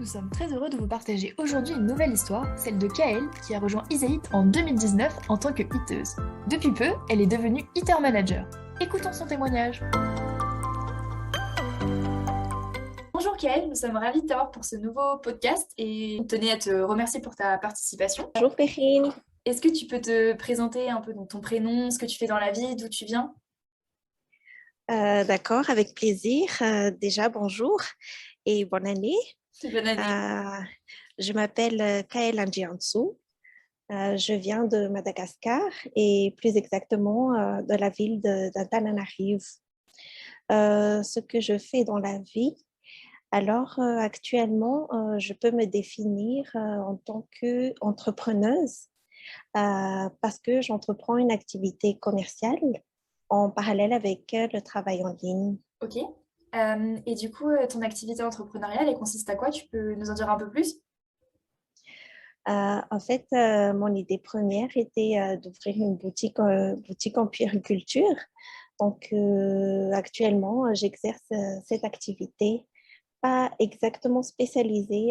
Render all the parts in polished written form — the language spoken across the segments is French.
sommes très heureux de vous partager aujourd'hui une nouvelle histoire, celle de Kael, qui a rejoint Isaït en 2019 en tant que hiteuse. Depuis peu, elle est devenue hitter manager. Écoutons son témoignage. Bonjour Kael, nous sommes ravis de t'avoir pour ce nouveau podcast et on tenait à te remercier pour ta participation. Bonjour Perrine. Est-ce que tu peux te présenter un peu donc, ton prénom, ce que tu fais dans la vie, d'où tu viens? D'accord, avec plaisir. Déjà, bonjour et bonne année. Bonne année. Euh, je m'appelle Kael Andjiansou. Je viens de Madagascar et plus exactement de la ville d'Antananarivo. Ce que je fais dans la vie, alors actuellement, je peux me définir en tant qu'entrepreneuse parce que j'entreprends une activité commerciale en parallèle avec le travail en ligne. Ok. Et du coup, ton activité entrepreneuriale, elle consiste à quoi? Tu peux nous en dire un peu plus? En fait, mon idée première était d'ouvrir une boutique en puériculture. Donc, actuellement, j'exerce cette activité, pas exactement spécialisée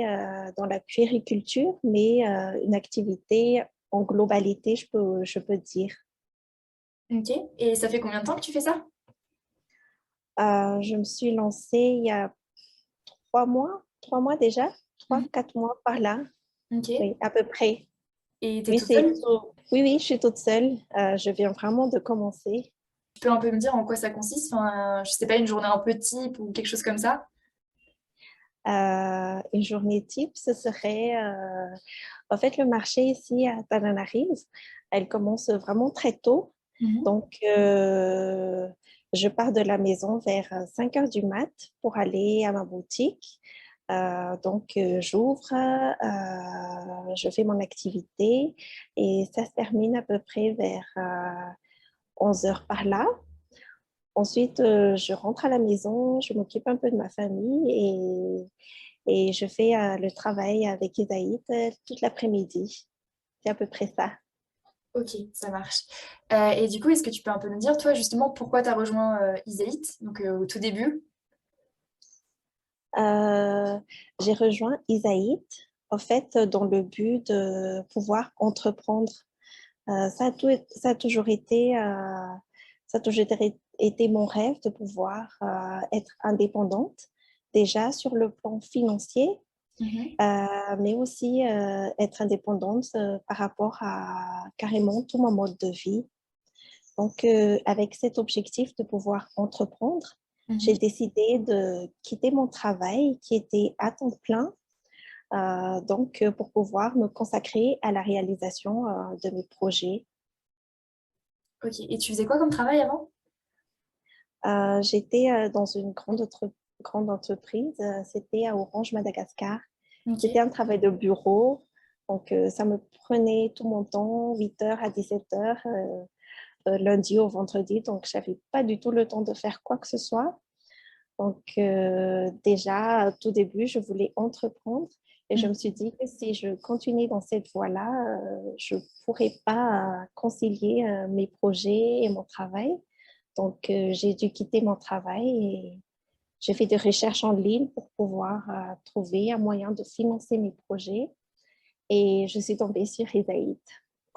dans la puériculture, mais une activité en globalité, je peux dire. Ok. Et ça fait combien de temps que tu fais ça? Je me suis lancée il y a 3 mois déjà, trois, Mhm. 4 mois par là, Ok. oui, à peu près. Et t'es Oui, toute seule? oui, oui, je suis toute seule. Je viens vraiment de commencer. Tu peux un peu me dire en quoi ça consiste? Enfin, je sais pas, une journée un peu type ou quelque chose comme ça? Une journée type, ce serait, en fait, le marché ici à Tananarive, elle commence vraiment très tôt. Mhm. Donc, je pars de la maison vers 5 heures du mat pour aller à ma boutique. Donc, j'ouvre, je fais mon activité et ça se termine à peu près vers 11 heures par là. Ensuite, je rentre à la maison, je m'occupe un peu de ma famille et je fais le travail avec Isaït toute l'après-midi. C'est à peu près ça. Ok, ça marche. Et du coup, est-ce que tu peux un peu nous dire, toi, justement, pourquoi tu as rejoint Isaït, donc au tout début? Euh, j'ai rejoint Isaït, en fait, dans le but de pouvoir entreprendre. Ça a toujours été mon rêve de pouvoir être indépendante, déjà sur le plan financier, Mhm. mais aussi être indépendante par rapport à carrément tout mon mode de vie. Donc, avec cet objectif de pouvoir entreprendre, j'ai Mhm. décidé de quitter mon travail qui était à temps plein, donc pour pouvoir me consacrer à la réalisation de mes projets. Ok, et tu faisais quoi comme travail avant? J'étais dans une grande entreprise, c'était à Orange Madagascar. Ok, C'était un travail de bureau, donc ça me prenait tout mon temps, 8 heures à 17 heures, lundi au vendredi, donc je n'avais pas du tout le temps de faire quoi que ce soit. Donc déjà, au tout début, je voulais entreprendre et je me Mhm. suis dit que si je continue dans cette voie-là, je ne pourrais pas concilier mes projets et mon travail. Donc, j'ai dû quitter mon travail et j'ai fait des recherches en ligne pour pouvoir trouver un moyen de financer mes projets. Et je suis tombée sur Isaït.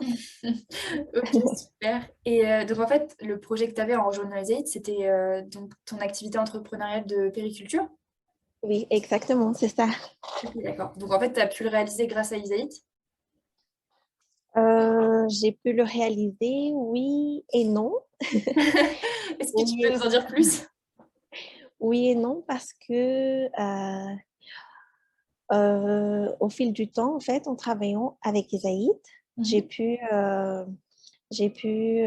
Ok, super. Et donc, en fait, le projet que tu avais en rejoignant Isaït, c'était donc ton activité entrepreneuriale de périculture? Oui, exactement, c'est ça. Ok, d'accord. Donc, en fait, tu as pu le réaliser grâce à Isaït? J'ai pu le réaliser, oui et non. Est-ce que tu peux Oui, nous en dire plus? oui et non, parce que au fil du temps, en fait, en travaillant avec Isaït, j'ai Mhm. pu, euh, j'ai pu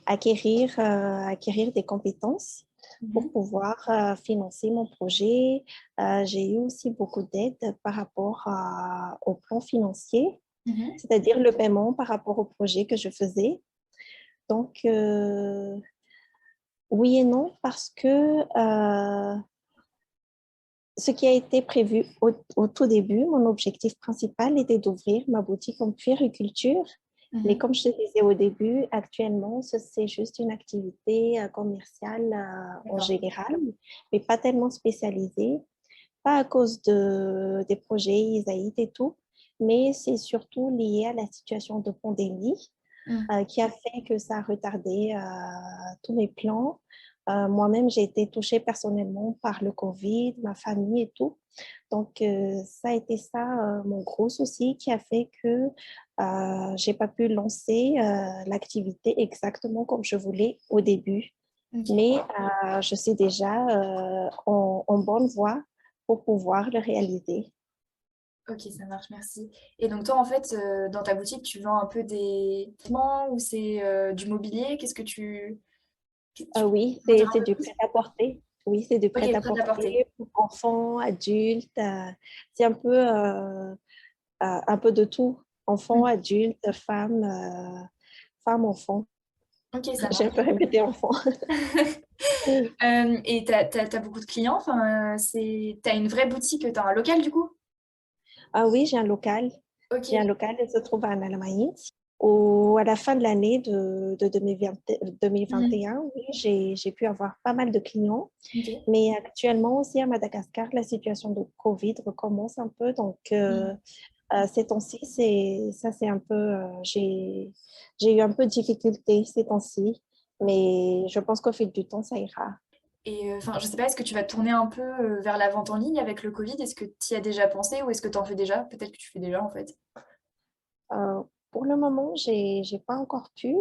acquérir des compétences pour Mhm. pouvoir financer mon projet. J'ai eu aussi beaucoup d'aide par rapport au plan financier, Mhm. c'est-à-dire le paiement par rapport au projet que je faisais. Donc, oui et non, parce que ce qui a été prévu au tout début, mon objectif principal était d'ouvrir ma boutique en puériculture. Mais Mhm. comme je te disais au début, actuellement, c'est juste une activité commerciale en D'accord. général, mais pas tellement spécialisée pas à cause des projets Isaït et tout, mais c'est surtout lié à la situation de pandémie Mm. qui a fait que ça a retardé tous mes plans. Moi-même, j'ai été touchée personnellement par le Covid, ma famille et tout. Donc, ça a été ça, mon gros souci qui a fait que j'ai pas pu lancer l'activité exactement comme je voulais au début. Ok. Mais je suis déjà en bonne voie pour pouvoir le réaliser. Ok, ça marche, merci. Et donc toi, en fait, dans ta boutique, tu vends un peu des vêtements ou c'est du mobilier? Qu'est-ce que tu peux Oui, m'en dire un c'est peu du plus? prêt-à-porter. Oui, c'est du Ok, prêt-à-porter. prêt-à-porter pour enfants, adultes. C'est un peu de tout. Enfants, Mm. adultes, femmes, enfants. Ok, ça J'ai un marche. peu répété enfants. Et t'as beaucoup de clients? Enfin, t'as une vraie boutique, t'as un local du coup? Ah oui, j'ai un local. Ok. J'ai un local qui se trouve à Annalamaït. À la fin de l'année de 2020 Mhm. 2021, oui, j'ai pu avoir pas mal de clients. Ok. Mais actuellement aussi à Madagascar, la situation de Covid recommence un peu. Donc, Mm. ces temps-ci, c'est un peu, j'ai eu un peu de difficulté ces temps-ci. Ok. Mais je pense qu'au fil du temps, ça ira. Et enfin, je sais pas, est-ce que tu vas te tourner un peu vers la vente en ligne avec le Covid? Est-ce que tu y as déjà pensé ou est-ce que tu en fais déjà? Peut-être que tu fais déjà en fait. Pour le moment, j'ai pas encore pu.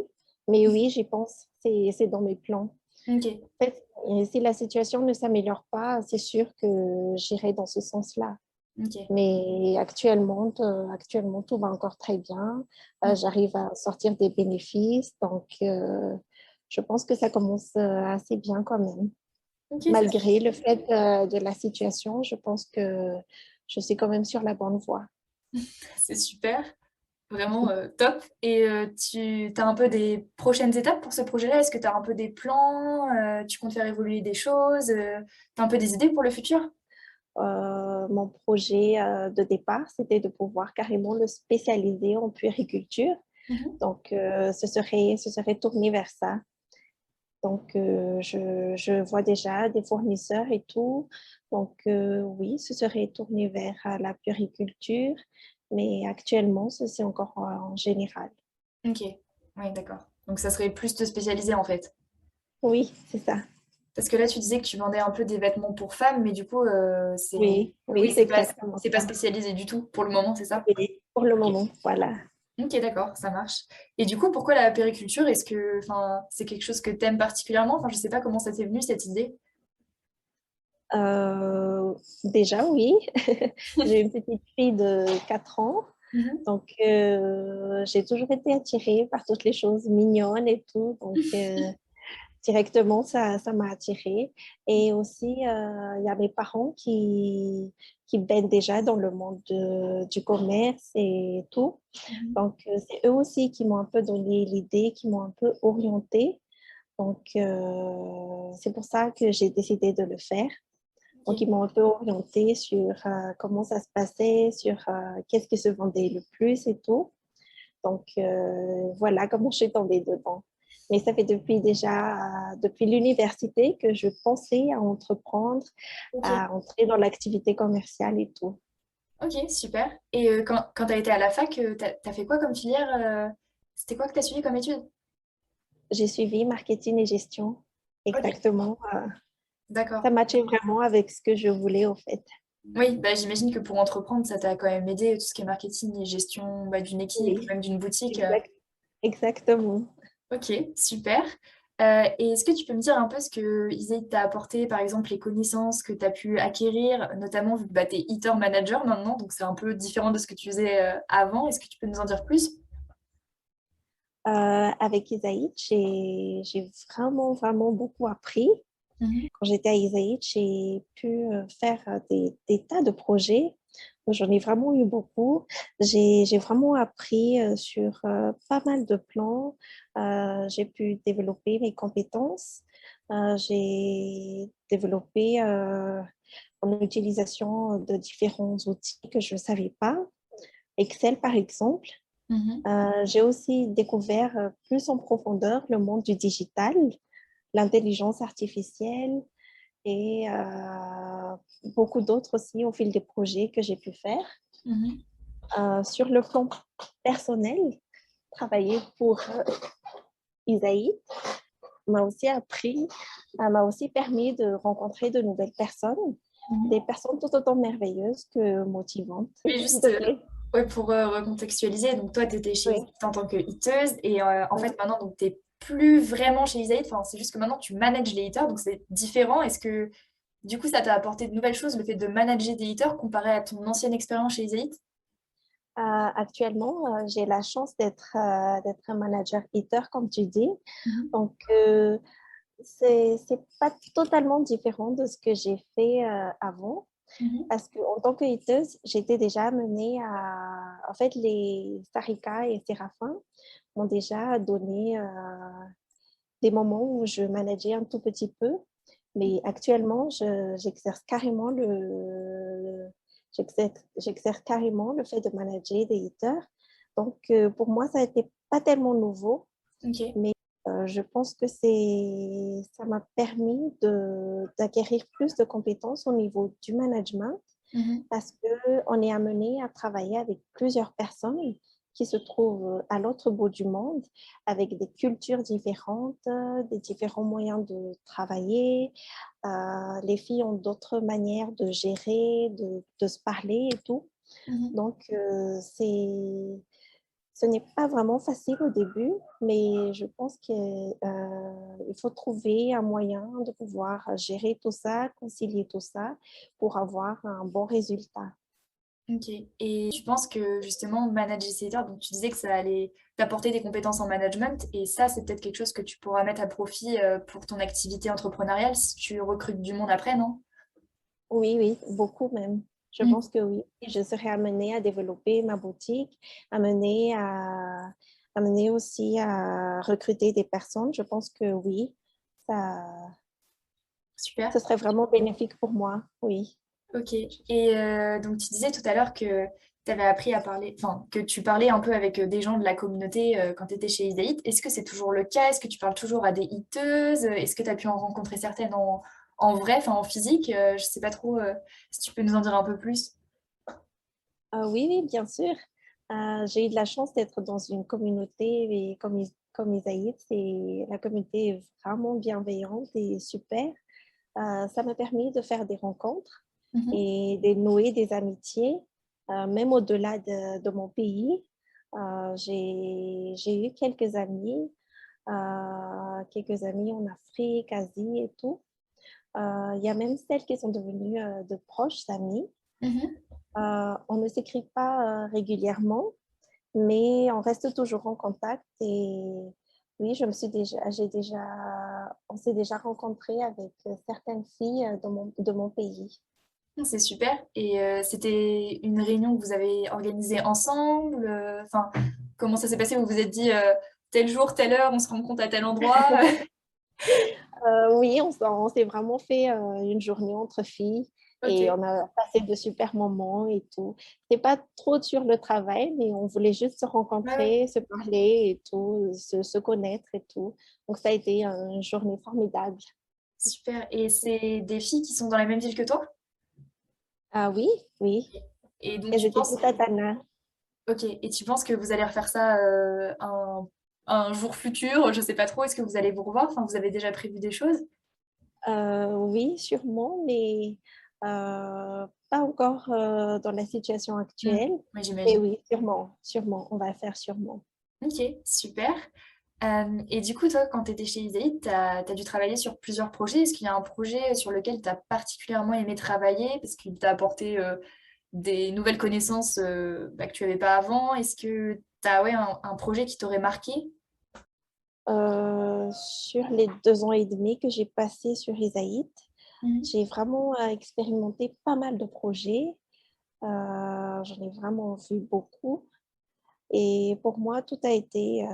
Mais oui, j'y pense. C'est dans mes plans. Ok. En fait, si la situation ne s'améliore pas, c'est sûr que j'irai dans ce sens-là. Ok. Mais actuellement, tout va encore très bien. Mm. J'arrive à sortir des bénéfices. Donc, je pense que ça commence assez bien quand même. Ok, c'est Malgré le fait de la situation, je pense que je suis quand même sur la bonne voie. c'est super. Vraiment top. Et tu as un peu des prochaines étapes pour ce projet-là? Est-ce que tu as un peu des plans? Tu comptes faire évoluer des choses? Tu as un peu des idées pour le futur? Mon projet de départ, c'était de pouvoir carrément le spécialiser en puériculture. Mhm. Donc, ce serait tourné vers ça. Donc, je vois déjà des fournisseurs et tout. Donc, oui, ce serait tourné vers la puériculture, mais actuellement, c'est encore en général. Ok. Oui, d'accord. Donc ça serait plus te spécialiser en fait. Oui, c'est ça. Parce que là, tu disais que tu vendais un peu des vêtements pour femmes, mais du coup, Oui, oui, oui, c'est exactement c'est pas ça. spécialisé du tout pour le moment, c'est ça? Oui, pour le Ok. moment, voilà. Ok, d'accord, ça marche. Et du coup, pourquoi la périculture? Est-ce que, enfin, c'est quelque chose que t'aimes particulièrement? Enfin, je sais pas comment ça t'est venu cette idée. Euh, Déjà, oui. J'ai une petite fille de 4 ans. Mhm. Donc, j'ai toujours été attirée par toutes les choses mignonnes et tout. Donc, directement, ça m'a attirée. Et aussi, il y a mes parents qui baignent déjà dans le monde du commerce et tout. Mhm. Donc, c'est eux aussi qui m'ont un peu donné l'idée, qui m'ont un peu orientée. Donc, c'est pour ça que j'ai décidé de le faire. Donc, ils Ok. m'ont un peu orientée sur comment ça se passait, sur qu'est-ce qui se vendait le plus et tout. Donc, voilà comment je suis tombée dedans. Mais ça fait depuis l'université que je pensais à entreprendre, Ok. à entrer dans l'activité commerciale et tout. Ok, super. Et quand tu as été à la fac, t'as fait quoi comme filière? C'était quoi que tu as suivi comme étude? J'ai suivi marketing et gestion. Ok, Exactement. d'accord. Ça matchait vraiment avec ce que je voulais, au fait. Oui, bah, j'imagine que pour entreprendre, ça t'a quand même aidé, tout ce qui est marketing et gestion bah, d'une équipe ou Oui, même d'une boutique. exactement. Ok, super. Et est-ce que tu peux me dire un peu ce que Isaïe t'a apporté, par exemple les connaissances que tu as pu acquérir, notamment vu que bah, tu es Eater Manager maintenant, donc c'est un peu différent de ce que tu faisais avant. Est-ce que tu peux nous en dire plus? Avec Isaïd, j'ai vraiment, vraiment beaucoup appris. Mhm. Quand j'étais à Isaïd, j'ai pu faire des tas de projets. J'en ai vraiment eu beaucoup. J'ai vraiment appris sur pas mal de plans. J'ai pu développer mes compétences. J'ai développé en utilisation de différents outils que je ne savais pas. Excel, par exemple. Mhm. J'ai aussi découvert plus en profondeur le monde du digital, l'intelligence artificielle et beaucoup d'autres aussi au fil des projets que j'ai pu faire. Mhm. Sur le plan personnel, travailler pour Isaïe m'a aussi permis de rencontrer de nouvelles personnes, Mhm. des personnes tout autant merveilleuses que motivantes. Mais juste Donc, ouais, pour recontextualiser, donc toi, tu étais chez oui, Isaït en tant que hiteuse et en oui. fait, maintenant, donc tu n'es plus vraiment chez Isaït, enfin, c'est juste que maintenant, tu manages les hiters, donc c'est différent. Est-ce que du coup, ça t'a apporté de nouvelles choses, le fait de manager des hiters comparé à ton ancienne expérience chez Isaït? Actuellement, j'ai la chance d'être un manager hitter, comme tu dis. Mhm. Donc, c'est pas totalement différent de ce que j'ai fait avant. Mhm. Parce qu'en tant que hiteuse, j'étais déjà amenée à... En fait, les Sarika et Séraphin m'ont déjà donné des moments où je manageais un tout petit peu. Mais actuellement, j'exerce carrément le fait de manager des hitters. Donc, pour moi, ça n'a été pas tellement nouveau, Ok. mais je pense que ça m'a permis d'acquérir plus de compétences au niveau du management Mhm. parce qu'on est amené à travailler avec plusieurs personnes qui se trouvent à l'autre bout du monde, avec des cultures différentes, des différents moyens de travailler. Les filles ont d'autres manières de gérer, de se parler et tout. Mhm. Donc, ce n'est pas vraiment facile au début, mais je pense qu'il faut trouver un moyen de pouvoir gérer tout ça, concilier tout ça pour avoir un bon résultat. Ok. Et tu penses que justement, manager ces leaders, donc tu disais que ça allait t'apporter des compétences en management, et ça, c'est peut-être quelque chose que tu pourras mettre à profit pour ton activité entrepreneuriale si tu recrutes du monde après, non? Oui, oui, beaucoup même. Je Mm. pense que oui. Je serai amenée à développer ma boutique, amenée amenée aussi à recruter des personnes. Je pense que oui, ça, Super. ce serait vraiment bénéfique pour moi. Oui. Ok. Et donc tu disais tout à l'heure que tu avais appris à parler, enfin, que tu parlais un peu avec des gens de la communauté quand tu étais chez Isaït. Est-ce que c'est toujours le cas? Est-ce que tu parles toujours à des hiteuses? Est-ce que tu as pu en rencontrer certaines en vrai, enfin en physique? Je sais pas trop si tu peux nous en dire un peu plus. Oui, oui, bien sûr. J'ai eu de la chance d'être dans une communauté et comme Isaïe, la communauté est vraiment bienveillante et super. Ça m'a permis de faire des rencontres Mhm. et de nouer des amitiés, même au-delà de mon pays. J'ai eu quelques amis en Afrique, Asie et tout. Il y a même celles qui sont devenues de proches amis. Mhm. On ne s'écrit pas régulièrement, mais on reste toujours en contact. Et oui, on s'est déjà rencontrés avec certaines filles de mon pays. C'est super. Et c'était une réunion que vous avez organisée ensemble? Enfin, comment ça s'est passé? Vous vous êtes dit tel jour, telle heure, on se rencontre à tel endroit? Oui, on s'est vraiment fait une journée entre filles et Ok. on a passé de super moments et tout. C'est pas trop sur le travail, mais on voulait juste se Ouais, ouais. rencontrer, se parler et tout, se connaître et tout. Donc ça a été une journée formidable. Super. Et c'est des filles qui sont dans la même ville que toi? Ah oui, oui. Et donc Elles tu étaient penses, toutes à Tana. ok, et tu penses que vous allez refaire ça un jour futur, je sais pas trop, est-ce que vous allez vous revoir? Enfin, vous avez déjà prévu des choses? Oui, sûrement, mais pas encore dans la situation Hmm. actuelle. Oui, Mais j'imagine. oui, sûrement, sûrement, on va le faire sûrement. Ok, super. Et du coup, toi, quand tu étais chez Isaïe, tu as dû travailler sur plusieurs projets. Est-ce qu'il y a un projet sur lequel tu as particulièrement aimé travailler parce qu'il t'a apporté des nouvelles connaissances bah, que tu n'avais pas avant? Est-ce que tu as ouais, un projet qui t'aurait marqué? Sur les 2 ans et demi que j'ai passé sur Isaït, Mhm. j'ai vraiment expérimenté pas mal de projets. J'en ai vraiment vu beaucoup. Et pour moi, tout a été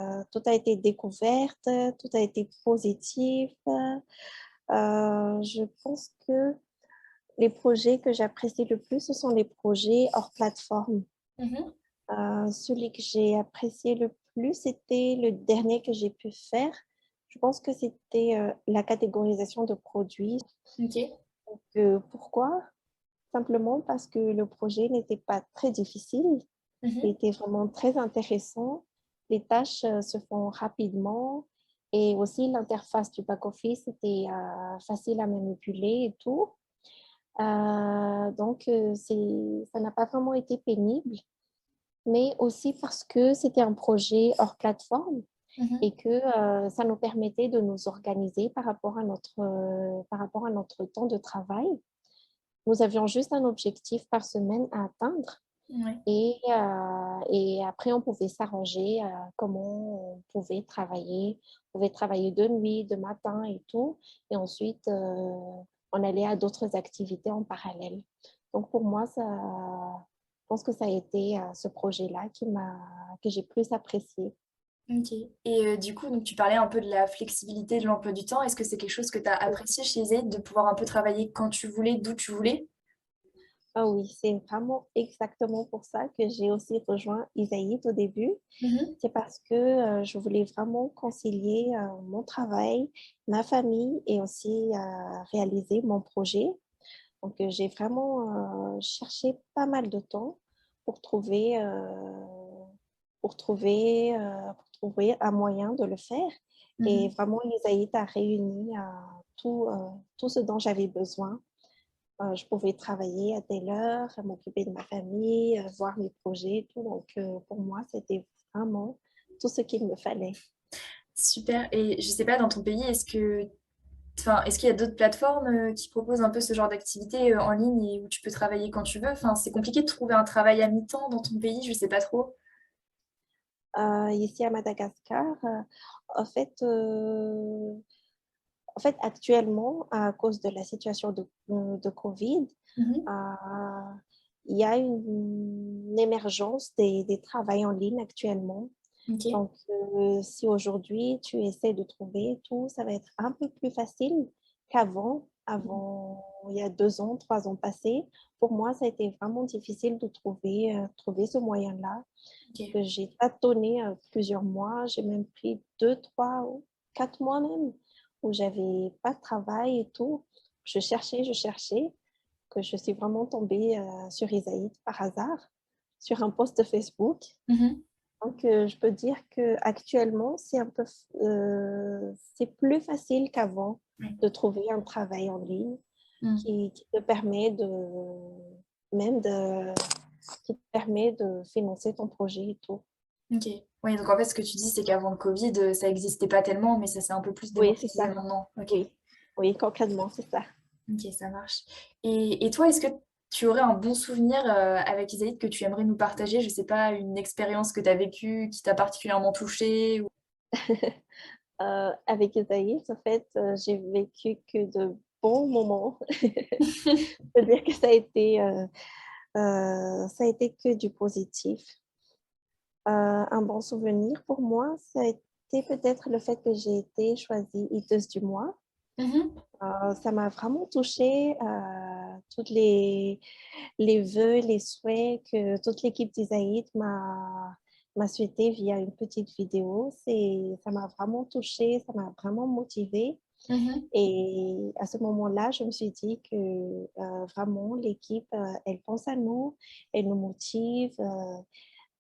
découverte, tout a été positif. Je pense que les projets que j'apprécie le plus, ce sont les projets hors plateforme. Mhm. Celui que j'ai apprécié le plus, c'était le dernier que j'ai pu faire. Je pense que c'était la catégorisation de produits. Ok. Pourquoi? Simplement parce que le projet n'était pas très difficile, il Mhm. était vraiment très intéressant. Les tâches se font rapidement et aussi l'interface du back-office était facile à manipuler et tout. Ça n'a pas vraiment été pénible, mais aussi parce que c'était un projet hors plateforme Mhm. et que ça nous permettait de nous organiser par rapport à notre temps de travail. Nous avions juste un objectif par semaine à atteindre Ouais. et après, on pouvait s'arranger comment on pouvait travailler. On pouvait travailler de nuit, de matin et tout. Et ensuite, on allait à d'autres activités en parallèle. Donc, pour moi, je pense que ça a été ce projet-là que j'ai plus apprécié. Ok. Et du coup, donc, tu parlais un peu de la flexibilité de l'emploi du temps. Est-ce que c'est quelque chose que tu as apprécié chez Zaid, de pouvoir un peu travailler quand tu voulais, d'où tu voulais? Ah oui, c'est vraiment exactement pour ça que j'ai aussi rejoint Isaït au début. Mhm. C'est parce que je voulais vraiment concilier mon travail, ma famille et aussi réaliser mon projet. Donc, j'ai vraiment cherché pas mal de temps pour trouver un moyen de le faire. Et Mhm. vraiment, Isaït a réuni tout ce dont j'avais besoin. Je pouvais travailler à telle heure, m'occuper de ma famille, voir mes projets et tout. Donc, pour moi, c'était vraiment tout ce qu'il me fallait. Super. Et je sais pas, dans ton pays, est-ce qu'il y a d'autres plateformes qui proposent un peu ce genre d'activité en ligne et où tu peux travailler quand tu veux? Enfin, c'est compliqué de trouver un travail à mi-temps dans ton pays, je sais pas trop. Ici à Madagascar, en fait, actuellement, à cause de la situation de Covid, Mhm. euh, il y a une émergence des travails en ligne actuellement. Ok. Donc, si aujourd'hui tu essaies de trouver tout, ça va être un peu plus facile qu'avant. Avant, il y a 2 ans, 3 ans passés, pour moi, ça a été vraiment difficile de trouver ce moyen-là. Ok. Que j'ai tâtonné plusieurs mois. J'ai même pris 2, 3, 4 mois même où j'avais pas de travail et tout. Je cherchais, que je suis vraiment tombée sur Isaïd par hasard, sur un post Facebook. Mhm. Donc, je peux dire que actuellement, c'est plus facile qu'avant Ouais. de trouver un travail en ligne Mm. qui te permet même de, qui te permet de financer ton projet et tout. Ok. Oui, donc en fait, ce que tu dis, c'est qu'avant le Covid, ça n'existait pas tellement, mais ça s'est un peu plus Oui, c'est démocratisé ça. maintenant. Ok. Oui, oui, concrètement, c'est ça. Ok, ça marche. Et toi, est-ce que tu aurais un bon souvenir avec Isaïd que tu aimerais nous partager? Je sais pas, une expérience que tu as vécue qui t'a particulièrement touchée Avec Isaïs, en fait, j'ai vécu que de bons moments. Je peux dire que ça a été que du positif. Un bon souvenir pour moi, ça a été peut-être le fait que j'ai été choisie hiteuse du mois. Mhm. Ça m'a vraiment touchée. Toutes les vœux, les souhaits que toute l'équipe d'Isaïd m'a souhaité via une petite vidéo. Ça m'a vraiment touchée, ça m'a vraiment motivée. Mhm. Et à ce moment-là, je me suis dit que vraiment l'équipe, elle pense à nous, elle nous motive,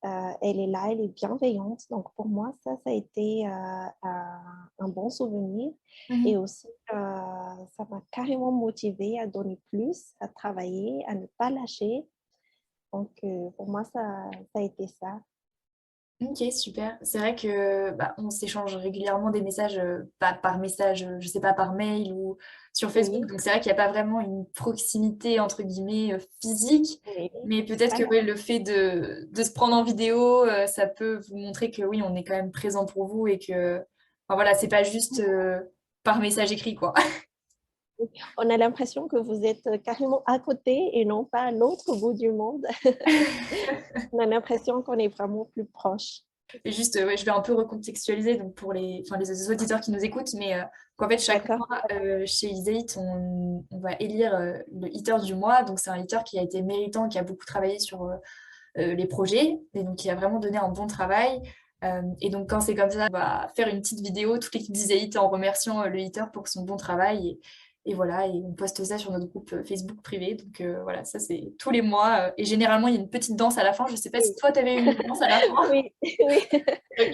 elle est là, elle est bienveillante. Donc pour moi, ça a été un bon souvenir. Et Mhm. aussi, ça m'a carrément motivée à donner plus, à travailler, à ne pas lâcher. Donc pour moi, ça a été ça. Ok, super. C'est vrai que bah, on s'échange régulièrement des messages, pas par message, je sais pas, par mail ou sur Facebook. Oui, Donc c'est vrai qu'il n'y a pas vraiment une proximité entre guillemets physique. oui, Mais peut-être que voilà. ouais, le fait de se prendre en vidéo, ça peut vous montrer que oui, on est quand même présent pour vous et que enfin, voilà, c'est pas juste par message écrit, quoi. On a l'impression que vous êtes carrément à côté et non pas à l'autre bout du monde. On a l'impression qu'on est vraiment plus proche. Et juste, ouais, je vais un peu recontextualiser donc pour enfin, les auditeurs qui nous écoutent, mais qu'en fait, chaque D'accord? mois, chez Iséit, on va élire le hitter du mois. Donc, c'est un hitter qui a été méritant, qui a beaucoup travaillé sur les projets, et donc qui a vraiment donné un bon travail. Et donc, quand c'est comme ça, on va faire une petite vidéo, toute l'équipe d'Iséit en remerciant le hitter pour son bon travail. Et voilà, et on poste ça sur notre groupe Facebook privé. Donc voilà, ça c'est tous les mois. Et généralement, il y a une petite danse à la fin. Je sais pas si Oui, toi, tu avais une danse à la fin. oui, oui.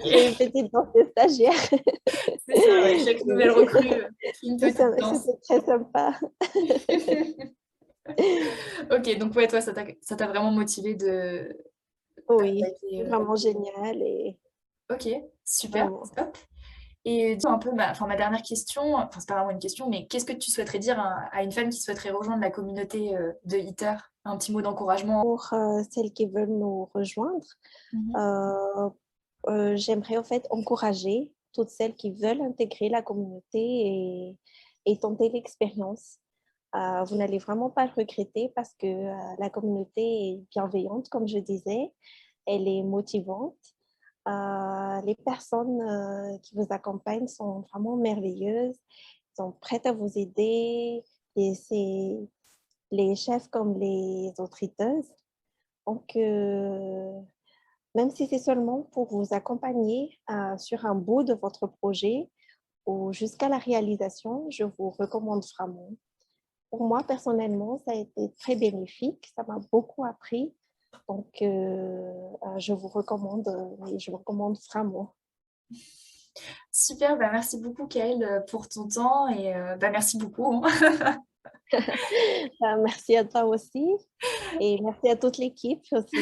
J'ai une Ok, petite danse de stagiaire. c'est ça, ouais. Chaque nouvelle Oui. recrue, une petite danse. C'était très sympa. Ok, donc ouais, toi, ça t'a vraiment motivé Oui, d'attaquer. vraiment génial et Ok, super, vraiment. top. Et dis un peu, ma dernière question, enfin c'est pas vraiment une question, mais qu'est-ce que tu souhaiterais dire à une femme qui souhaiterait rejoindre la communauté de Hitter? Un petit mot d'encouragement. Pour celles qui veulent nous rejoindre, Mhm. euh, j'aimerais en fait encourager toutes celles qui veulent intégrer la communauté et tenter l'expérience. Vous n'allez vraiment pas le regretter parce que la communauté est bienveillante, comme je disais, elle est motivante. Les personnes qui vous accompagnent sont vraiment merveilleuses, sont prêtes à vous aider et c'est les chefs comme les autrices. Donc, même si c'est seulement pour vous accompagner sur un bout de votre projet ou jusqu'à la réalisation, je vous recommande vraiment. Pour moi, personnellement, ça a été très bénéfique. Ça m'a beaucoup appris. Donc, je vous recommande, et je vous recommande vraiment. Super, bah merci beaucoup Kael pour ton temps et bah merci beaucoup, hein. Merci à toi aussi et merci à toute l'équipe aussi.